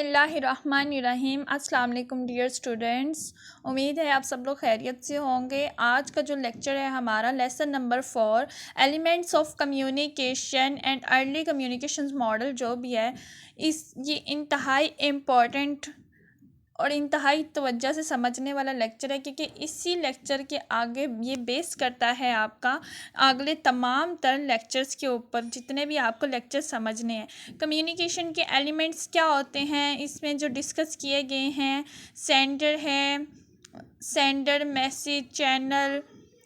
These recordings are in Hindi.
बिस्मिल्लाहिर्रहमानिर्रहीम। अस्सलाम वालेकुम डियर स्टूडेंट्स, उम्मीद है आप सब लोग खैरियत से होंगे। आज का जो लेक्चर है हमारा lesson number 4 elements of communication and early communication model जो भी है ये इंतहाई इम्पॉर्टेंट और इंतहाई तवज्जो से समझने वाला लेक्चर है, क्योंकि इसी लेक्चर के आगे ये बेस करता है आपका अगले तमाम तर लेक्चर्स के ऊपर, जितने भी आपको लेक्चर समझने हैं। कम्युनिकेशन के एलिमेंट्स क्या होते हैं इसमें जो डिस्कस किए गए हैं, sender, message, channel,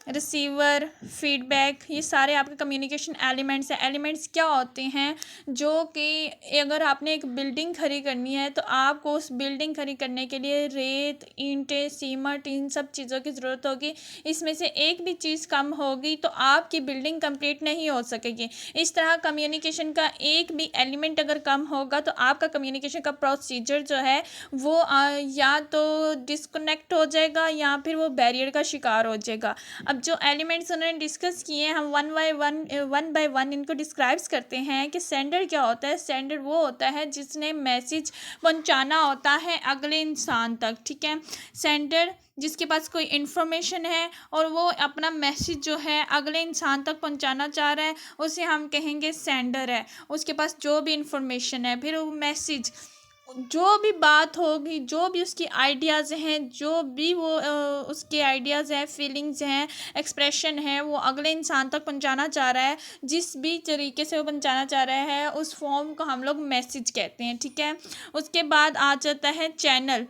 receiver, feedback, ये सारे आपके कम्युनिकेशन एलिमेंट्स हैं। एलिमेंट्स क्या होते हैं, जो कि अगर आपने एक बिल्डिंग खड़ी करनी है तो आपको उस बिल्डिंग खड़ी करने के लिए रेत, ईंटें, सीमेंट, इन सब चीज़ों की ज़रूरत होगी। इसमें से एक भी चीज़ कम होगी तो आपकी बिल्डिंग कंप्लीट नहीं हो सकेगी। इस तरह कम्युनिकेशन का एक भी एलिमेंट अगर कम होगा तो आपका कम्युनिकेशन का प्रोसीजर जो है वो या तो डिस्कनेक्ट हो जाएगा या फिर वो बैरियर का शिकार हो जाएगा। अब जो एलिमेंट्स उन्होंने डिस्कस किए हैं, हम वन बाय वन इनको डिस्क्राइब्स करते हैं कि सेंडर क्या होता है। सेंडर वो होता है जिसने मैसेज पहुंचाना होता है अगले इंसान तक, ठीक है। सेंडर जिसके पास कोई इन्फॉर्मेशन है और वो अपना मैसेज जो है अगले इंसान तक पहुंचाना चाह रहा है, उसे हम कहेंगे सेंडर है। उसके पास जो भी इंफॉर्मेशन है, फिर वो मैसेज, जो भी बात होगी, जो भी उसकी आइडियाज़ हैं, जो भी वो उसके आइडियाज़ हैं, फीलिंग्स हैं, एक्सप्रेशन है, वो अगले इंसान तक पहुंचाना चाह रहा है। जिस भी तरीके से वो पहुंचाना चाह रहा है उस फॉर्म को हम लोग मैसेज कहते हैं, ठीक है। उसके बाद आ जाता है चैनल।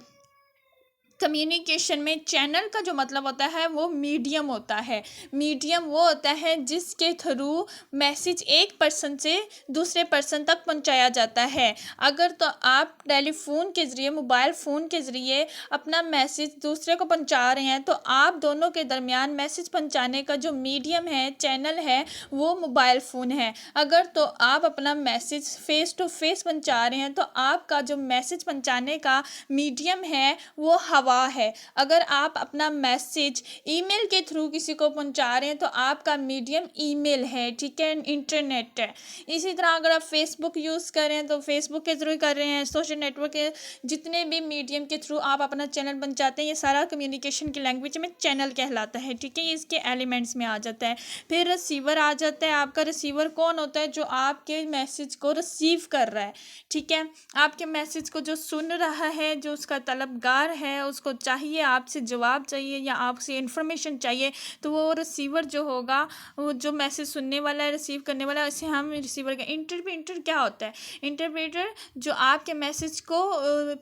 कम्युनिकेशन में चैनल का जो मतलब होता है वो मीडियम होता है। मीडियम वो होता है जिसके थ्रू मैसेज एक पर्सन से दूसरे पर्सन तक पहुंचाया जाता है। अगर तो आप टेलीफोन के ज़रिए, मोबाइल फ़ोन के ज़रिए अपना मैसेज दूसरे को पहुंचा रहे हैं तो आप दोनों के दरमियान मैसेज पहुंचाने का जो मीडियम है, चैनल है, वो मोबाइल फ़ोन है। अगर तो आप अपना मैसेज फेस टू फेस पहुंचा रहे हैं तो आपका जो मैसेज पहुंचाने का मीडियम है वो हवा है। अगर आप अपना मैसेज ईमेल के थ्रू किसी को पहुंचा रहे हैं तो आपका मीडियम ईमेल है, ठीक है, इंटरनेट है। इसी तरह अगर आप फेसबुक यूज़ कर रहे हैं तो फेसबुक के थ्रू कर रहे हैं। सोशल नेटवर्क के जितने भी मीडियम के थ्रू आप अपना चैनल पहुंचाते हैं, ये सारा कम्युनिकेशन की लैंग्वेज में चैनल कहलाता है, ठीक है। इसके एलिमेंट्स में आ जाता है। फिर रिसीवर आ जाता है। आपका रिसीवर कौन होता है? जो आपके मैसेज को रिसीव कर रहा है, ठीक है। आपके मैसेज को जो सुन रहा है, जो उसका तलबगार है, उसको चाहिए, आपसे जवाब चाहिए या आपसे इंफॉर्मेशन चाहिए, तो वो रिसीवर जो होगा, वो जो मैसेज सुनने वाला है, रिसीव करने वाला है, इसे हम रिसीवर का इंटरप्रेटर क्या होता है? इंटरप्रेटर जो आपके मैसेज को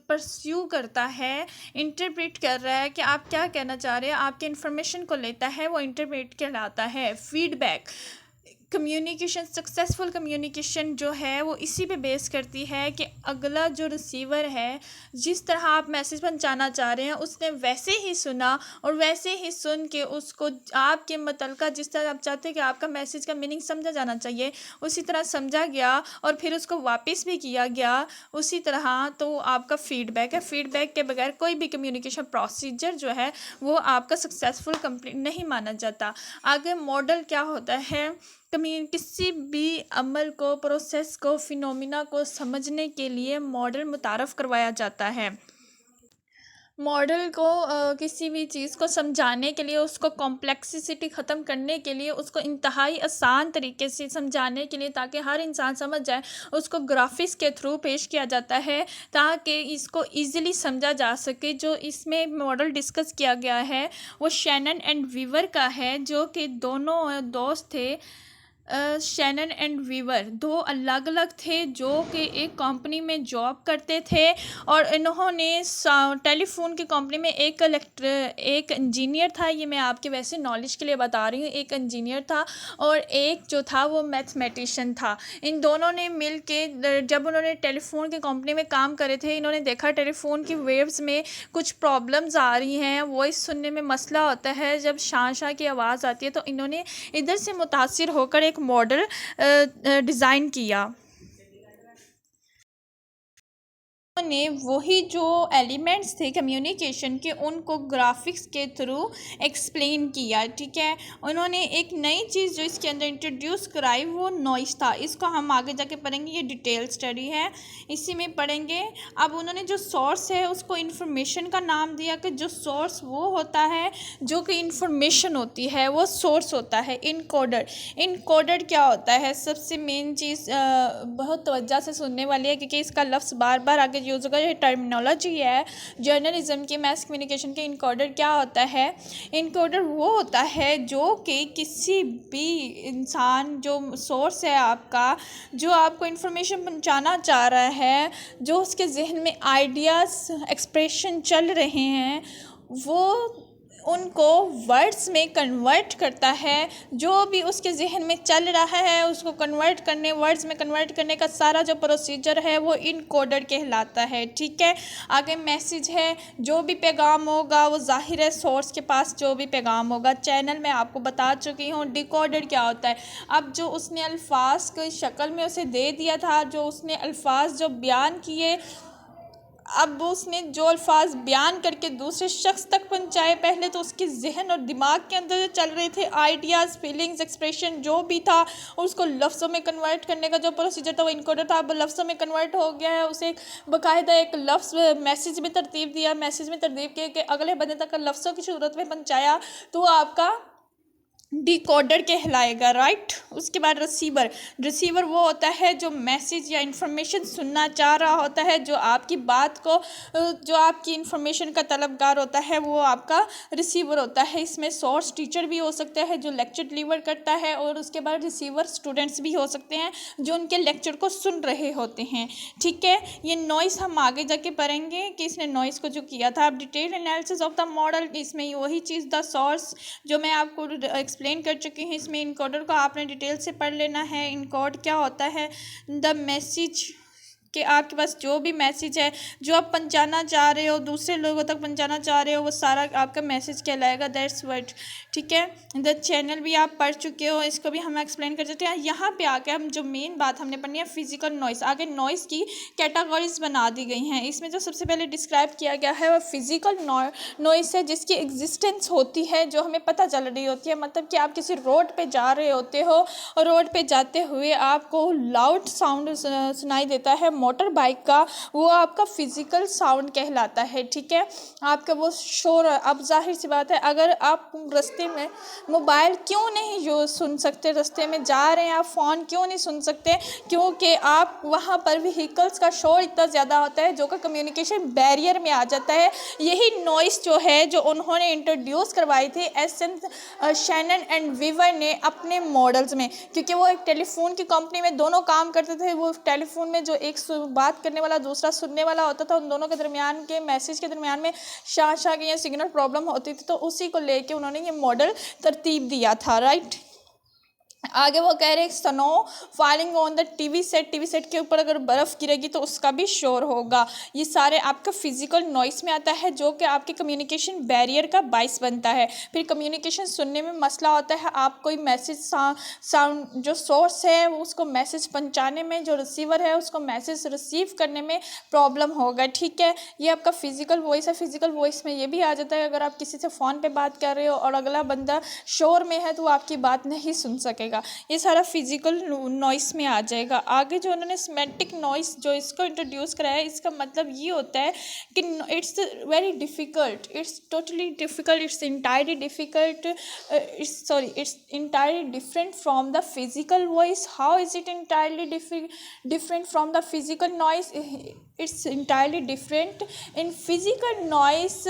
परस्यू करता है, इंटरप्रेट कर रहा है कि आप क्या कहना चाह रहे हैं, आपके इंफॉर्मेशन को लेता है, वो इंटरप्रेट कहलाता है। फीडबैक कम्युनिकेशन, सक्सेसफुल कम्युनिकेशन जो है वो इसी पे बेस करती है कि अगला जो रिसीवर है, जिस तरह आप मैसेज पहुंचाना चाह रहे हैं उसने वैसे ही सुना और वैसे ही सुन के उसको आपके मुतलका जिस तरह आप चाहते हैं कि आपका मैसेज का मीनिंग समझा जाना चाहिए, उसी तरह समझा गया और फिर उसको वापस भी किया गया उसी तरह, तो आपका फीडबैक है। फीडबैक के बगैर कोई भी कम्युनिकेशन प्रोसीजर जो है वो आपका सक्सेसफुल कंप्लीट नहीं माना जाता। आगे मॉडल क्या होता है? किसी भी अमल को, प्रोसेस को, फिनोमिना को समझने के लिए मॉडल मुतारफ़ करवाया जाता है। मॉडल को किसी भी चीज़ को समझाने के लिए, उसको कॉम्प्लेक्सिटी ख़त्म करने के लिए, उसको इंतहाई आसान तरीके से समझाने के लिए, ताकि हर इंसान समझ जाए, उसको ग्राफिक्स के थ्रू पेश किया जाता है ताकि इसको इजीली समझा जा सके। जो इसमें मॉडल डिस्कस किया गया है वो शैनन एंड वीवर का है, जो कि दोनों दोस्त थे। शैनन एंड वीवर दो अलग अलग थे जो कि एक कंपनी में जॉब करते थे और इन्होंने टेलीफोन की कंपनी में एक इंजीनियर था। ये मैं आपके वैसे नॉलेज के लिए बता रही हूँ। एक इंजीनियर था और एक जो था वो मैथमेटिशियन था। इन दोनों ने मिल के जब उन्होंने टेलीफोन की कंपनी में काम करे थे, इन्होंने देखा टेलीफोन की वेव्स में कुछ प्रॉब्लम्स आ रही हैं, वॉइस सुनने में मसला होता है, जब शां शां की आवाज़ आती है, तो इन्होंने इधर से मुतासिर होकर एक मॉडल डिज़ाइन किया। ने वही जो एलिमेंट्स थे कम्युनिकेशन के उनको ग्राफिक्स के थ्रू एक्सप्लेन किया। ठीक है, उन्होंने एक नई चीज़ जो इसके अंदर इंट्रोड्यूस कराई वो नॉइस था। इसको हम आगे जाके पढ़ेंगे, ये डिटेल स्टडी है, इसी में पढ़ेंगे। अब उन्होंने जो सोर्स है उसको इन्फॉर्मेशन का नाम दिया कि जो सोर्स वो होता है जो कि इन्फॉर्मेशन होती है वो सोर्स होता है। इनकोडर, इनकोडर क्या होता है? सबसे मेन चीज़ बहुत तवज्जो से सुनने वाली है क्योंकि इसका लफ्ज़ बार बार आगे यूज़ होगा। ये टर्मिनोलॉजी है जर्नलिज्म की, मैस कम्युनिकेशन के। इनकोडर क्या होता है? इनकोडर वो होता है जो कि किसी भी इंसान, जो सोर्स है आपका, जो आपको इन्फॉर्मेशन पहुंचाना चाह रहा है, जो उसके जहन में आइडियाज़ एक्सप्रेशन चल रहे हैं, वो उनको वर्ड्स में कन्वर्ट करता है। जो भी उसके जहन में चल रहा है उसको कन्वर्ट करने, वर्ड्स में कन्वर्ट करने का सारा जो प्रोसीजर है वो इनकोडर कहलाता है। ठीक है, आगे मैसेज है, जो भी पैगाम होगा वो जाहिर है सोर्स के पास जो भी पैगाम होगा। चैनल में आपको बता चुकी हूँ। डिकोडर क्या होता है? अब जो उसने अल्फाज की शक्ल में उसे दे दिया था, जो उसने अल्फाज जो बयान किए, अब उसने जो अल्फाज बयान करके दूसरे शख्स तक पहुंचाए, पहले तो उसके जहन और दिमाग के अंदर जो चल रहे थे आइडियाज़, फीलिंग्स, एक्सप्रेशन जो भी था, उसको लफ्ज़ों में कन्वर्ट करने का जो प्रोसीजर था वो इनकोडर था। अब लफ्ज़ों में कन्वर्ट हो गया है, उसे बाकायदा एक लफ्ज़ मैसेज में तरतीब दिया, मैसेज में तरतीब के अगले बंदे तक लफ्ज़ों की सूरत में पहुँचाया, तो आपका डिकोडर कहलाएगा। राइट, उसके बाद रिसीवर, रिसीवर वो होता है जो मैसेज या इन्फॉर्मेशन सुनना चाह रहा होता है, जो आपकी बात को, जो आपकी इन्फॉर्मेशन का तलबगार होता है वो आपका रिसीवर होता है। इसमें सोर्स टीचर भी हो सकता है जो लेक्चर डिलीवर करता है, और उसके बाद रिसीवर स्टूडेंट्स भी हो सकते हैं जो उनके लेक्चर को सुन रहे होते हैं। ठीक है, ये नॉइस हम आगे जाके पढ़ेंगे कि इसने नॉइस को जो किया था। अब detail analysis of the model, इसमें वही चीज़ द सोर्स जो मैं आपको एक्सप्लेन कर चुकी हूँ। इसमें इनकोडर को आपने डिटेल से पढ़ लेना है। इनकोड क्या होता है? द मैसेज कि आपके पास जो भी मैसेज है जो आप पहुंचाना चाह रहे हो, दूसरे लोगों तक पहुंचाना चाह रहे हो, वो सारा आपका मैसेज कहलाएगा। That's word. ठीक है, द चैनल भी आप पढ़ चुके हो, इसको भी हम एक्सप्लेन कर सकते हैं। यहाँ पे आके हम जो मेन बात हमने पढ़नी है फिजिकल नॉइस। आगे नॉइस की कैटेगरीज बना दी गई हैं। इसमें जो सबसे पहले डिस्क्राइब किया गया है वो फिजिकल नॉइस है, जिसकी एग्जिस्टेंस होती है, जो हमें पता चल रही होती है। मतलब कि आप किसी रोड पे जा रहे होते हो और रोड पे जाते हुए आपको लाउड साउंड सुनाई देता है मोटर बाइक का, वो आपका फिजिकल साउंड कहलाता है। ठीक है, आपका वो शोर। अब जाहिर सी बात है, अगर आप रास्ते में मोबाइल क्यों नहीं सुन सकते, रास्ते में जा रहे हैं आप फ़ोन क्यों नहीं सुन सकते? क्योंकि आप वहाँ पर व्हीकल्स का शोर इतना ज़्यादा होता है जो कि कम्युनिकेशन बैरियर में आ जाता है। यही नॉइस जो है जो उन्होंने इंट्रोड्यूस करवाई थी एसन शैनन एंड वीवर ने अपने मॉडल्स में, क्योंकि वो एक टेलीफोन की कंपनी में दोनों काम करते थे। वो टेलीफोन में जो एक बात करने वाला दूसरा सुनने वाला होता था, उन दोनों के दरमियान के मैसेज के दरमियान में शाह की या सिग्नल प्रॉब्लम होती थी, तो उसी को लेके उन्होंने ये मॉडल तरतीब दिया था। राइट, आगे वो कह रहे हैं snow falling on the TV set, TV set के ऊपर अगर बर्फ़ गिरेगी तो उसका भी शोर होगा। ये सारे आपका फिजिकल नॉइस में आता है जो कि आपके कम्युनिकेशन बैरियर का बाइस बनता है। फिर कम्युनिकेशन सुनने में मसला होता है, आप कोई मैसेज साउंड जो सोर्स है वो उसको मैसेज पहुंचाने में, जो रिसीवर है उसको मैसेज रिसीव करने में प्रॉब्लम होगा। ठीक है, ये आपका फिजिकल वॉइस है। फिजिकल वॉइस में ये भी आ जाता है अगर आप किसी से फ़ोन पे बात कर रहे हो और अगला बंदा शोर में है तो वो आपकी बात नहीं सुन सकेगा। ये सारा फिजिकल नॉइस में आ जाएगा। आगे जो उन्होंने सीमेंटिक नॉइस जो इसको इंट्रोड्यूस कराया है, इसका मतलब ये होता है कि it's very difficult, it's totally difficult, it's entirely difficult, it's entirely different from the physical voice. How is it entirely different from the physical noise? It's entirely different in physical noise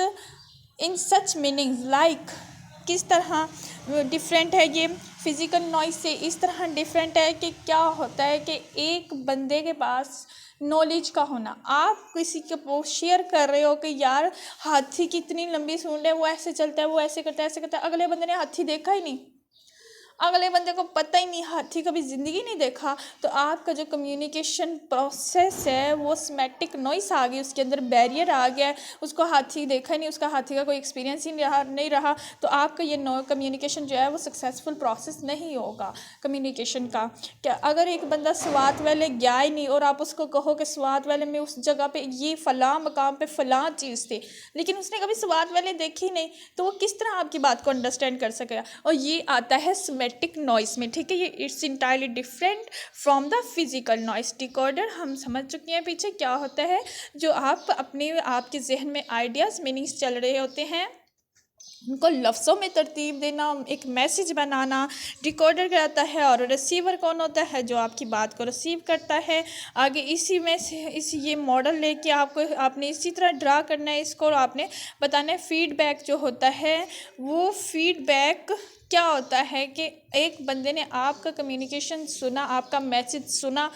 in such meanings like, किस तरह डिफरेंट है ये फिज़िकल नॉइस से? इस तरह डिफरेंट है कि क्या होता है कि एक बंदे के पास नॉलेज का होना, आप किसी के वो शेयर कर रहे हो कि यार हाथी की इतनी लंबी सूंड है, वो ऐसे चलता है, वो ऐसे करता है, ऐसे करता है, अगले बंदे ने हाथी देखा ही नहीं, अगले बंदे को पता ही नहीं, हाथी कभी ज़िंदगी नहीं देखा, तो आपका जो कम्युनिकेशन प्रोसेस है वो सिमेटिक नॉइस आ गई, उसके अंदर बैरियर आ गया है, उसको हाथी देखा ही नहीं, उसका हाथी का कोई एक्सपीरियंस ही नहीं रहा, तो आपका ये नो कम्युनिकेशन जो है वो सक्सेसफुल प्रोसेस नहीं होगा कम्युनिकेशन का। क्या अगर एक बंदा स्वात वाले गया ही नहीं और आप उसको कहो कि स्वात वाले में उस जगह पे ये फ़लाँ मकाम पे फ़लाँ चीज़ थी, लेकिन उसने कभी स्वात वाले देखी नहीं, तो वो किस तरह आपकी बात को अंडरस्टैंड कर सकेगा। और ये आता है सिमेटिक नॉइस में, ठीक है, ये it's entirely different from the physical noise. Decoder हम समझ चुके हैं पीछे क्या होता है, जो आप अपने आपके जहन में आइडियाज़ मीनिंग्स चल रहे होते हैं उनको लफ्ज़ों में तरतीब देना, एक मैसेज बनाना डिकोडर कराता है। और रिसीवर कौन होता है, जो आपकी बात को रिसीव करता है। आगे इसी में से इसी ये मॉडल लेके आपने इसी तरह ड्रा करना है इसको, और आपने बताना है फीडबैक जो होता है वो फीडबैक क्या होता है कि एक बंदे ने आपका कम्युनिकेशन सुना, आपका मैसेज सुना,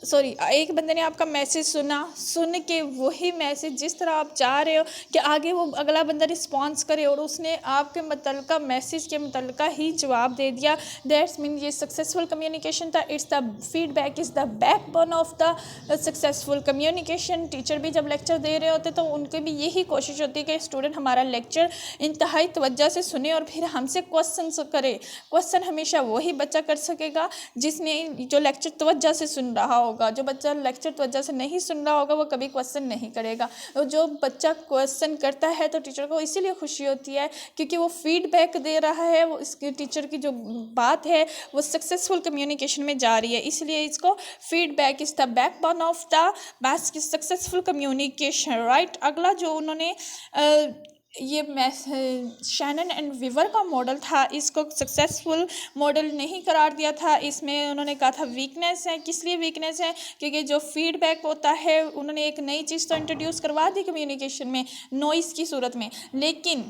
एक बंदे ने आपका मैसेज सुना, सुन के वही मैसेज जिस तरह आप चाह रहे हो कि आगे वो अगला बंदा रिस्पॉन्स करे, और उसने आपके मुतल्लिका मैसेज के मुतल्लिका ही जवाब दे दिया, दैट्स मीन ये सक्सेसफुल कम्युनिकेशन था। It's the feedback is the backbone of the successful communication. Teacher भी जब लेक्चर दे रहे होते तो उनकी भी यही कोशिश होती है कि स्टूडेंट हमारा लेक्चर इंतहाई तवज्जो से सुने और फिर हमसे क्वेश्चन करे। क्वेश्चन हमेशा वही बच्चा कर सकेगा जिसने जो लेक्चर तवज्जो से सुन रहा होगा। जो बच्चा लेक्चर तवज्जो से नहीं सुन रहा होगा वो कभी क्वेश्चन नहीं करेगा। और जो बच्चा क्वेश्चन करता है तो टीचर को इसीलिए खुशी होती है क्योंकि वो फीडबैक दे रहा है, वो इसके टीचर की जो बात है वो सक्सेसफुल कम्युनिकेशन में जा रही है, इसलिए इसको feedback is the backbone of the successful communication, right. अगला जो उन्होंने ये शैनन एंड वीवर का मॉडल था, इसको सक्सेसफुल मॉडल नहीं करार दिया था। इसमें उन्होंने कहा था वीकनेस है। किस लिए वीकनेस है, क्योंकि जो फीडबैक होता है उन्होंने एक नई चीज़ तो इंट्रोड्यूस करवा दी कम्युनिकेशन में नॉइस की सूरत में, लेकिन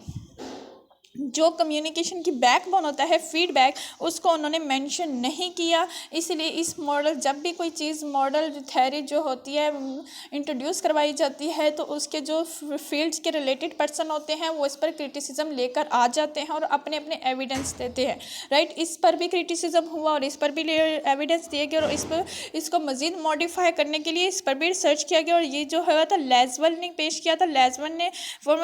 जो कम्युनिकेशन की बैकबोन होता है फीडबैक, उसको उन्होंने मेंशन नहीं किया। इसलिए इस मॉडल जब भी कोई चीज़ मॉडल थ्योरी जो होती है इंट्रोड्यूस करवाई जाती है तो उसके जो फील्ड्स के रिलेटेड पर्सन होते हैं वो इस पर क्रिटिसिज्म लेकर आ जाते हैं और अपने अपने एविडेंस देते हैं, राइट। इस पर भी क्रिटिसिज्म हुआ और इस पर भी एविडेंस दिए गए और इसको मज़ीद मॉडिफाई करने के लिए इस पर भी रिसर्च किया गया। और ये जो हुआ था लेज़वेल ने पेश किया था, लेज़वेल ने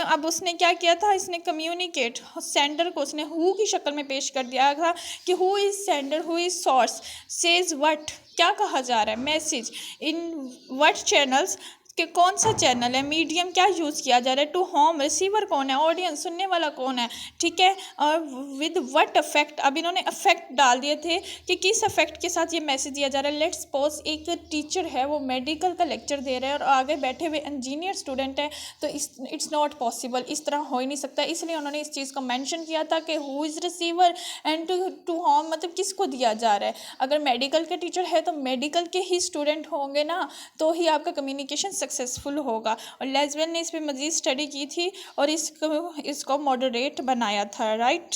अब उसने क्या किया था, इसने कम्युनिकेट सेंडर को उसने हु की शक्ल में पेश कर दिया था कि who is sender, who is source, says what, क्या कहा जा रहा है, मैसेज इन व्हाट चैनल्स, कि कौन सा चैनल है, मीडियम क्या यूज़ किया जा रहा है, टू होम, रिसीवर कौन है, ऑडियंस सुनने वाला कौन है, ठीक है, और विद व्हाट अफेक्ट। अब इन्होंने अफेक्ट डाल दिए थे कि किस अफेक्ट के साथ ये मैसेज दिया जा रहा है। लेट्स सपोज एक टीचर है वो मेडिकल का लेक्चर दे रहे हैं और आगे बैठे हुए इंजीनियर स्टूडेंट है, तो इट्स नॉट पॉसिबल, इस तरह हो ही नहीं सकता। इसलिए उन्होंने इस चीज़ को मैंशन किया था कि who is receiver and to whom, मतलब किसको दिया जा रहा है। अगर मेडिकल के टीचर है तो मेडिकल के ही स्टूडेंट होंगे ना, तो ही आपका कम्युनिकेशन सक्सेसफुल होगा। और लेज़वेल ने इस पर मज़ीद स्टडी की थी और इसको मॉडरेट बनाया था, राइट।